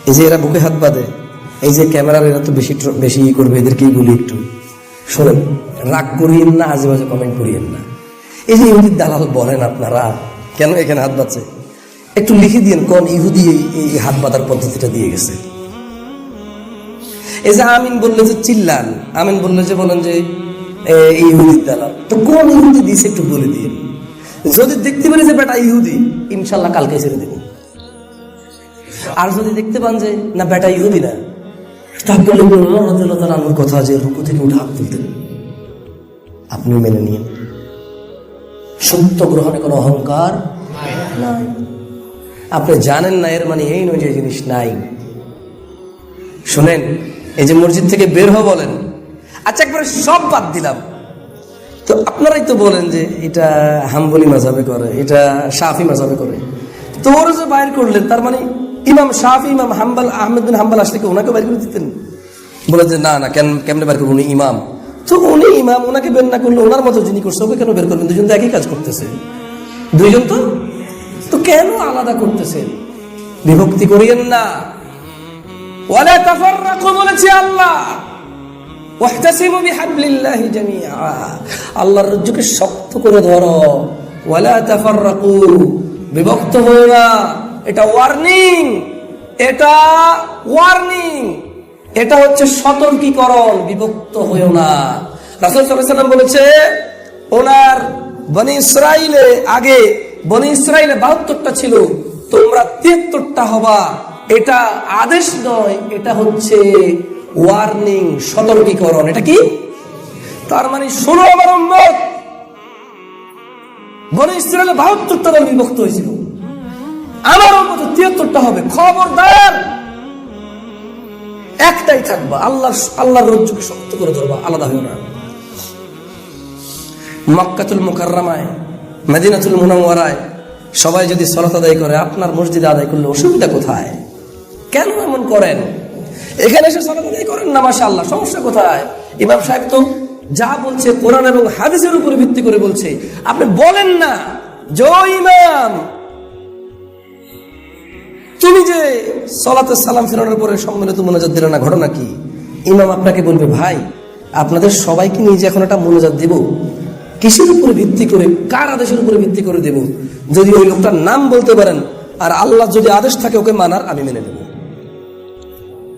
এই যে এরা বুকে হাত বাঁধে, এই যে ক্যামেরার এরা তো বেশি বেশি করবে, এদেরকেই বলি একটু শোনেন, রাগ করিয়েন না, আজে বাজে কমেন্ট করিয়েন না। এই যে ইহুদির দালাল বলেন আপনারা, কেন এখানে হাত বাঁধছে একটু লিখে দিয়েন, কোন ইহুদি এই হাত বাঁধার পদ্ধতিটা দিয়ে গেছে। এই যে আমিন বললে যে চিল্লান, আমিন বললে যে বলেন যে এই ইহুদির দালাল, তো কোন ইহুদি দিয়েছে একটু বলে দিন। যদি দেখতে পারি যে বেটা ইহুদি, ইনশাল্লাহ কালকে ছেড়ে দেব। আর যদি দেখতে পান যে না বেটা ইহুদি না, তাহলে আমার কথা যে রুকু থেকে উঠে হাত তুলতেন, আপনি মেনে নিন। সত্য গ্রহণে কোনো অহংকার নাই। আপনি জানেন না এর মানে এই নয় যে জিনিস নাই। শোনেন, এই যে মসজিদ থেকে বের হওয়া বলেন, আচ্ছা একবারে সব বাদ দিলাম, তো আপনারাই তো বলেন যে এটা হাম্বলি মাযহাবে করে, এটা শাফি মাযহাবে করে, তো ওরা যে বাইর করলেন তার মানে ইমাম শাফি, ইমাম হাম্বল, আহমেদ বিন হাম্বল আসলে কি ওনাকে বাইর করে দিতেন? বলে যে না না, কেমনে বাইর করবো, উনি ইমাম। তো উনি ইমাম, ওনাকে বের না করলে ওনার মতো যিনি করছে ওকে কেন বের করবেন? দুজন তো একই কাজ করতেছে, দুইজন তো কেন আলাদা করতেছেন? বিভক্তি করিয়েন না। ওয়ালা তাফাররাকু বলেছে আল্লাহ, ওয়াহতাসিমু বিহাবলিল্লাহি জামিআ, আল্লাহর রজ্জুকে শক্ত করে ধরো। ওয়ালা তাফাররাকু, বিভক্ত হও না। এটা ওয়ার্নিং, এটা ওয়ার্নিং, এটা হচ্ছে সতর্কীকরণ, বিভক্ত হও না। রাসূল সাল্লাল্লাহু আলাইহি ওয়াসাল্লাম বলেছে, ওনার বনি ইসরাইলে আগে বনি ইসরাইলে 72টা ছিল, তোমরা 73টা হবা। এটা আদেশ নয়, এটা হচ্ছে ওয়ার্নিং, সতর্কীকরণ। এটা কি? তার মানে শোনো আমার উম্মত, বনি ইসরাইলে 72টা দল বিভক্ত হয়েছিল, আমার উম্মত 73টা হবে। খবরদার, একটাই থাকবা, আল্লাহর রজ্জুকে শক্ত করে ধরবা, আলাদা হইও না। মক্কাতুল মুকাররমায়, মদিনাতুল মুনাওয়ারায় সবাই যদি সালাত আদায় করে, আপনার মসজিদে আদায় করলে অসুবিধা কোথায়? কেন এমন করেন? এখানে এসে সালাত আদায় করেন না, মাশাআল্লাহ, সমস্যা কোথায়? ইমাম সাহেব তো যা বলছে কোরআন এবং হাদিসের উপর ভিত্তি করে বলছে, আপনি বলেন না জয় ইমাম, তুমি যে সালাতে সালাম ফেরানোর পরে সম্মিলিত মুনাজাত দিলে না, ঘটনা কি? ইমাম আপনাকে বলবে, ভাই আপনাদের সবাইকে নিয়ে যে এখন একটা মুনাজাত দেব, কিসের উপরে ভিত্তি করে, কার আদেশের উপরে ভিত্তি করে দেব? যদি ওই লোকটার নাম বলতে পারেন আর আল্লাহ যদি আদেশ থাকে ওকে মানার, আমি মেনে নেব।